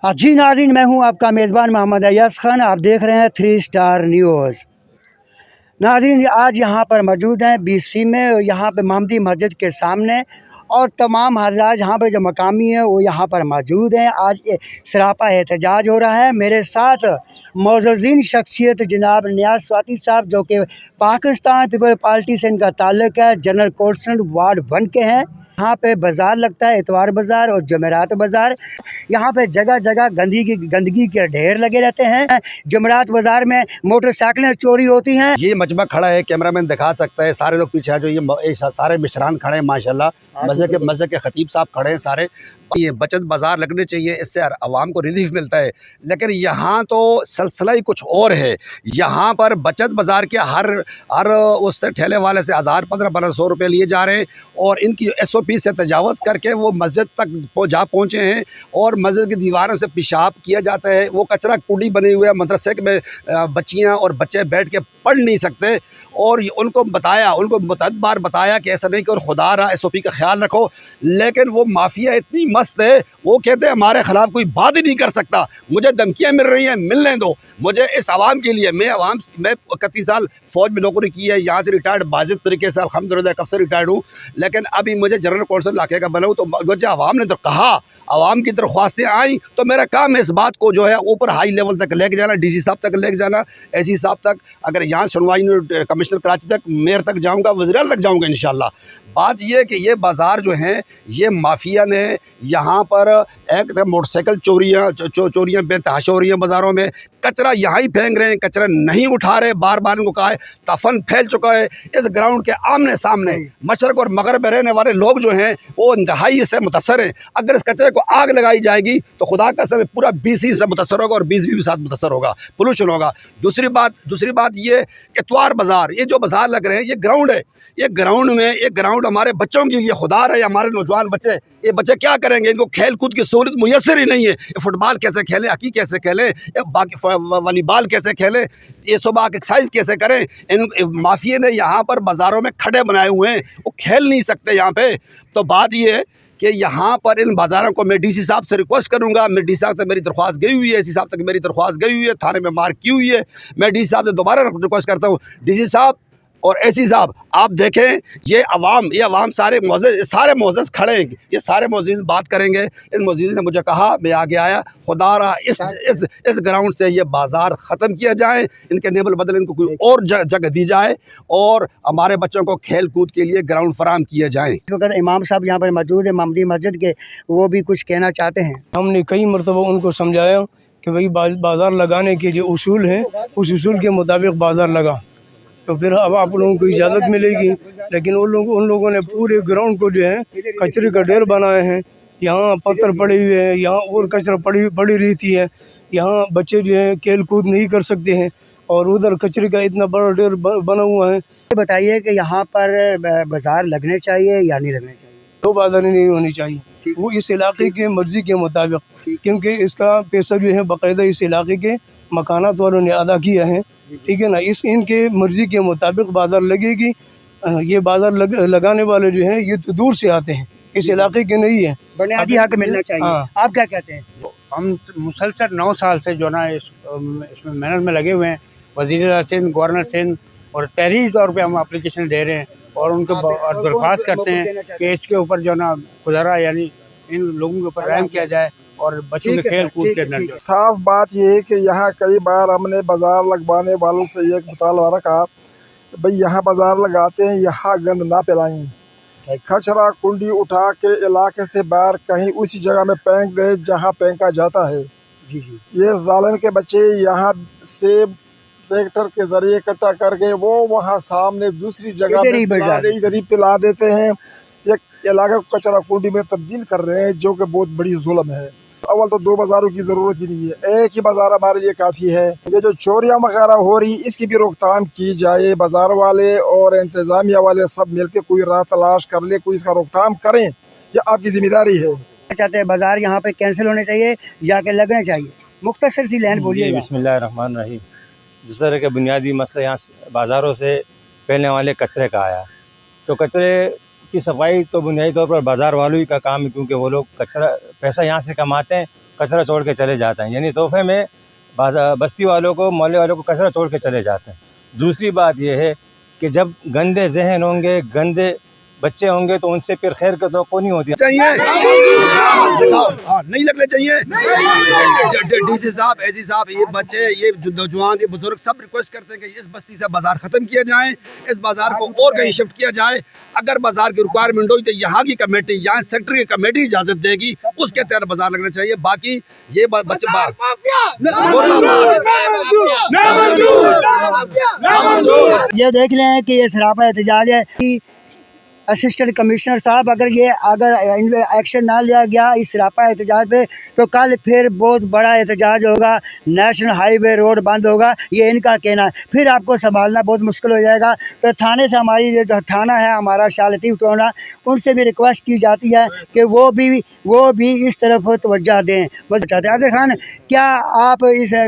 जी नाज़रीन, मैं हूं आपका मेज़बान मोहम्मद अय्याज़ खान। आप देख रहे हैं 3 स्टार न्यूज़। नाज़रीन, आज यहाँ पर मौजूद हैं BC में, यहाँ पे महमदी मस्जिद के सामने, और तमाम हज़रात यहाँ पे जो मकामी हैं वो यहाँ पर मौजूद हैं। आज ये सरापा एहतजाज हो रहा है। मेरे साथ मौजूदीन शख्सियत जनाब नियाज़ स्वाति साहब, जो कि पाकिस्तान पीपल पार्टी से इनका ताल्लुक़ है, जनरल कौंसल वार्ड 1 के हैं। यहाँ पे बाज़ार लगता है, इतवार बाज़ार और जमेरात बाज़ार। यहाँ पे जगह जगह गंदगी के ढेर लगे रहते हैं। जमेरात बाज़ार में मोटरसाइकिलें चोरी होती हैं। ये मजमा खड़ा है, कैमरामैन दिखा सकता है। सारे लोग पीछे हैं, जो ये सारे मिशरान खड़े हैं माशाल्लाह। मस्जिद के खतीब साहब खड़े हैं सारे। ये बचत बाज़ार लगने चाहिए, इससे आवाम को रिलीफ मिलता है। लेकिन यहाँ तो सिलसिला ही कुछ और है। यहाँ पर बचत बाज़ार के हर उस ठेले वाले से 1000, 1500 रुपये लिए जा रहे हैं, और इनकी SOP से तजावज़ करके वो मस्जिद तक जा पहुँचे हैं, और मस्जिद की दीवारों से पेशाब किया जाता है। वो कचरा कुंडी बनी हुई है, मदरसे में बच्चियाँ और बच्चे बैठ के पढ़ नहीं सकते। और उनको मुतअद्दिद बार बताया कि ऐसा नहीं करो, खुदा रहा, SOP का ख्याल रखो। लेकिन वो माफिया इतनी मस्त है, वो कहते हैं हमारे खिलाफ कोई बात ही नहीं कर सकता। मुझे धमकियाँ मिल रही हैं, मिलने दो मुझे। इस आवाम के लिए मैं 31 साल फ़ौज में नौकरी की है, यहाँ से रिटायर्ड बाजिद तरीके से अल्हम्दुलिल्लाह कब से रिटायर्ड हूँ। लेकिन अभी मुझे जनरल कौंसल इलाके का बना हूँ, तो मुझे आवाम ने तो कहा, आवाम की दरख्वास्तें आई, तो मेरा काम है इस बात को जो है ऊपर हाई लेवल तक लेके जाना, DC साहब तक लेके जाना, SC साहब तक। अगर यहाँ सुनवाई नहीं, कमिश्नर कराची तक, मेयर तक जाऊँगा, वज़ीर तक जाऊँगा इंशाल्लाह। बात ये कि ये बाज़ार जो हैं, ये माफिया ने यहाँ पर एक मोटरसाइकिल चोरियाँ बेतहाशा हो रही हैं बाज़ारों में। कचरा यहाँ ही फेंक रहे हैं, कचरा नहीं उठा रहे। बार बार इनको कहा है, तफन फैल चुका है। इस ग्राउंड के आमने सामने मशरक़ और मगरब में रहने वाले लोग जो हैं वो इंतहाई से मुतासर हैं। अगर इस कचरे को आग लगाई जाएगी तो खुदा का सब पूरा BC से मुतासर होगा, और BC भी साथ मुतासर होगा, पोल्यूशन होगा। दूसरी बात ये, इतवार बाज़ार, ये जो बाज़ार लग रहे हैं, ये ग्राउंड है। ये ग्राउंड हमारे बच्चों के लिए खुदा रहे, हमारे नौजवान बच्चे, ये बच्चे क्या करेंगे? इनको खेल कूद की सहूलत मुयसर ही नहीं है। ये फुटबॉल कैसे खेलें, हॉकी कैसे खेलें, बाकी वॉलीबॉल कैसे खेलें, ये सुबह एक्सरसाइज कैसे करें? इन माफिया ने यहाँ पर बाज़ारों में खड़े बनाए हुए हैं, वो खेल नहीं सकते यहाँ पे। तो बात ये है कि यहाँ पर इन बाज़ारों को मैं DC साहब से रिक्वेस्ट करूँगा। मैं DC साहब तक मेरी दरख्वास्त गई हुई है, SC साहब तक मेरी दरख्वास्त गई हुई है, थाने में मार्क की हुई है। मैं DC साहब से दोबारा रिक्वेस्ट करता हूँ, DC साहब और SC साहब, आप देखें, ये अवाम सारे मोअज़्ज़ज़ खड़े हैं। ये सारे मोअज़्ज़ज़ बात करेंगे। इस मोअज़्ज़ज़ ने मुझे कहा, मैं आगे आया, खुदा रहा इस ग्राउंड से ये बाज़ार ख़त्म किया जाए, इनके नेबल बदल इनको कोई और जगह दी जाए, और हमारे बच्चों को खेल कूद के लिए ग्राउंड फराहम किए जाएँ। इस वक्त इमाम साहब यहाँ पर मौजूद है महमदी मस्जिद के, वो भी कुछ कहना चाहते हैं। हमने कई मरतबा उनको समझाया कि भाई बाज़ार लगाने के जो उसूल हैं, उस उसूल के मुताबिक बाज़ार लगा, तो फिर अब आप लोगों को इजाज़त मिलेगी। लेकिन उन लोगों ने पूरे ग्राउंड को जो है कचरे का ढेर बनाए हैं। यहाँ पत्थर पड़े हुए हैं, यहाँ और कचरा पड़ी रहती है। यहाँ बच्चे जो है खेल कूद नहीं कर सकते हैं, और उधर कचरे का इतना बड़ा ढेर बना हुआ है। ये बताइए कि यहाँ पर बाज़ार लगने चाहिए या नहीं लगने चाहिए? दो बाज़ारें नहीं होनी चाहिए, वो इस इलाके के मर्ज़ी के मुताबिक, क्योंकि इसका पैसा जो है बाकायदा इस इलाके के मकानात वालों ने अदा किया है, ठीक है ना। इनके मर्ज़ी के मुताबिक बाज़ार लगेगी। ये बाज़ार लगाने वाले जो हैं, ये तो दूर से आते हैं, इस इलाके के नहीं है। बुनियादी हक मिलना चाहिए। हाँ। आप क्या कहते हैं? हम मुसलसल 9 साल से जो ना इसमें मेहनत में लगे हुए हैं। वज़ीर सिंध, गवर्नर सिंध और तहरीरी तौर पे हम एप्लीकेशन दे रहे हैं, और उनको दरख्वास्त करते हैं कि इसके ऊपर जो ना खुदारा, यानी इन लोगों के ऊपर रहम किया जाए, और बच्चों के खेल कूद के अंदर। साफ बात यह है कि यहाँ कई बार हमने बाज़ार लगवाने वालों से एक मुतालबा रखा, भाई यहाँ बाज़ार लगाते हैं, यहाँ गंद ना फैलाएं। कचरा कुंडी उठा के इलाके से बाहर कहीं उसी जगह में फेंक दे जहाँ फेंका जाता है। ये जालिम के बच्चे यहाँ से ट्रैक्टर के जरिए इकट्ठा करके वो वहाँ सामने दूसरी जगह इधर ही पिला देते हैं। एक इलाके को कचरा कुंडी में तब्दील कर रहे हैं, जो कि बहुत बड़ी जुल्म है। अव्वल तो 2 बाज़ारों की ज़रूरत ही नहीं है, एक ही बाज़ार हमारे लिए काफ़ी है। ये जो चोरियाँ वगैरह हो रही, इसकी भी रोकथाम की जाए। बाज़ार वाले और इंतज़ामिया वाले सब मिलकर कोई राह तलाश कर ले, कोई इसका रोकथाम करें, ये आपकी जिम्मेदारी है। चाहते हैं बाज़ार यहाँ पे कैंसिल होने चाहिए या कि लगने चाहिए? मुख्तसर सी लाइन बोलिए। बिस्मिल्लाहिर्रहमानिर्रहीम। जिस तरह के बुनियादी मसला यहाँ बाज़ारों से फैलने वाले कचरे का आया, तो कचरे की सफाई तो बुनियादी तौर पर बाज़ार वालों ही का काम है, क्योंकि वो लोग पैसा यहाँ से कमाते हैं, कचरा छोड़ के चले जाते हैं, यानी तोहफे में बस्ती वालों को, मोहल्ले वालों को कचरा छोड़ के चले जाते हैं। दूसरी बात यह है कि जब गंदे जहन होंगे, गंदे बच्चे होंगे, तो उनसे फिर खैर का तो नहीं होती चाहिए। हाँ, नहीं लगने चाहिए। डीसी साहब, एसी साहब, ये बच्चे, ये नौजवान, ये बुजुर्ग सब रिक्वेस्ट करते हैं कि इस बस्ती से बाजार खत्म किया जाए, इस बाजार को और कहीं शिफ्ट किया जाए। अगर बाजार की रिक्वायरमेंट होगी तो यहाँ की कमेटी, यहाँ सेक्टर की कमेटी इजाजत देगी, उसके तहत बाजार लगना चाहिए। बाकी ये बच्चे ये देख रहे हैं कि ये सरापा एहतजाज है कि असिस्टेंट कमिश्नर साहब, अगर एक्शन ना लिया गया इस सरापा एहतजाज पे तो कल फिर बहुत बड़ा एहतजाज होगा, नेशनल हाईवे रोड बंद होगा, ये इनका कहना है। फिर आपको संभालना बहुत मुश्किल हो जाएगा। तो थाने से हमारी जो थाना है हमारा शाह लतीफ़ टोना, उनसे भी रिक्वेस्ट की जाती है कि वो भी इस तरफ तवज्जो दें। बस चाहते हैं आदिल खान, क्या आप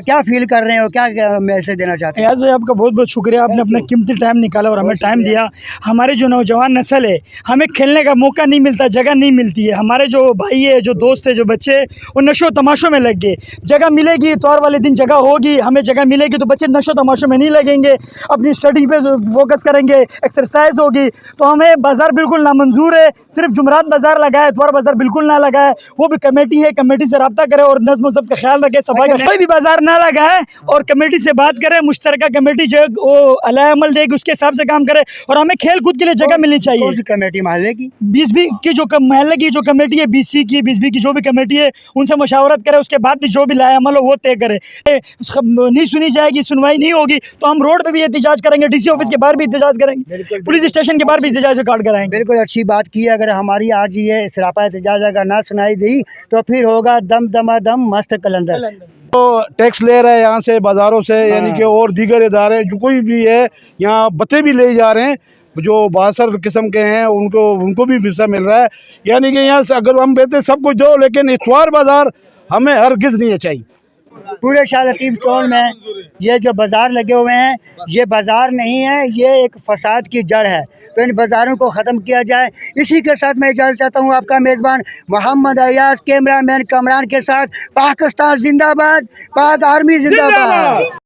क्या फील कर रहे हो, क्या मैसेज देना चाहते हैं? रियाज भाई, आपका बहुत बहुत शुक्रिया, आपने अपना कीमती टाइम निकाला और हमें टाइम दिया। हमारी जो नौजवान नस्ल है, हमें खेलने का मौका नहीं मिलता, जगह नहीं मिलती है। हमारे जो भाई है, जो दोस्त है, जो बच्चे, वो नशो तमाशों में लग गए। जगह मिलेगी तो और वाले दिन जगह होगी, हमें जगह मिलेगी तो बच्चे नशो तमाशों में नहीं लगेंगे, अपनी स्टडी पे फोकस करेंगे, एक्सरसाइज होगी। तो हमें बाज़ार बिल्कुल नामंजूर है। सिर्फ जुमरात बाज़ार लगाए, इतवार बाज़ार बिल्कुल ना लगाए। वो भी कमेटी है, कमेटी से रब्ता करे और नज़्म व ज़ब्त का ख्याल रखे, सफाई का कोई भी बाज़ार ना लगाए और कमेटी से बात करे। मुश्तरका कमेटी जो वो अलाए अमल देगी, उसके हिसाब से काम करे और हमें खेल कूद के लिए जगह मिलनी चाहिए। कौन सी कमेटी महल्ले की? 20 की जो महल्ले की जो कमेटी है, 20 की 20 की जो भी कमेटी है, उनसे मशावरत करे, उसके बाद भी जो भी लाए अमल हो वो तय करे। नहीं सुनी जाएगी, सुनवाई नहीं होगी तो हम रोड पे भी एहतजाज करेंगे, डीसी ऑफिस के बाहर भी एहतजाज करेंगे, पुलिस स्टेशन के बाहर भी एहतजाज रिकॉर्ड कराएंगे। बिल्कुल अच्छी बात की है। अगर हमारी आज ये सरापा एहतजाज अगर ना सुनाई दी तो फिर होगा दम दमादम मस्त कलंदर। तो टैक्स ले रहे हैं यहाँ से, बाज़ारों से, यानी कि और दीगर इदारे जो कोई भी है यहाँ बते भी ले जा रहे हैं, जो 62 किस्म के हैं उनको भी हिस्सा मिल रहा है। यानी कि यहाँ से अगर हम बेहतर सब कुछ दो, लेकिन इतवार बाज़ार हमें हरगिज़ नहीं चाहिए। पूरे शाह लतीफ़ टाउन में ये जो बाज़ार लगे हुए हैं, ये बाज़ार नहीं है, ये एक फसाद की जड़ है। तो इन बाज़ारों को ख़त्म किया जाए। इसी के साथ मैं इजाज़त चाहता हूँ। आपका मेज़बान मोहम्मद अयाज, कैमरामैन कमरान के साथ। पाकिस्तान जिंदाबाद, पाक आर्मी जिंदाबाद।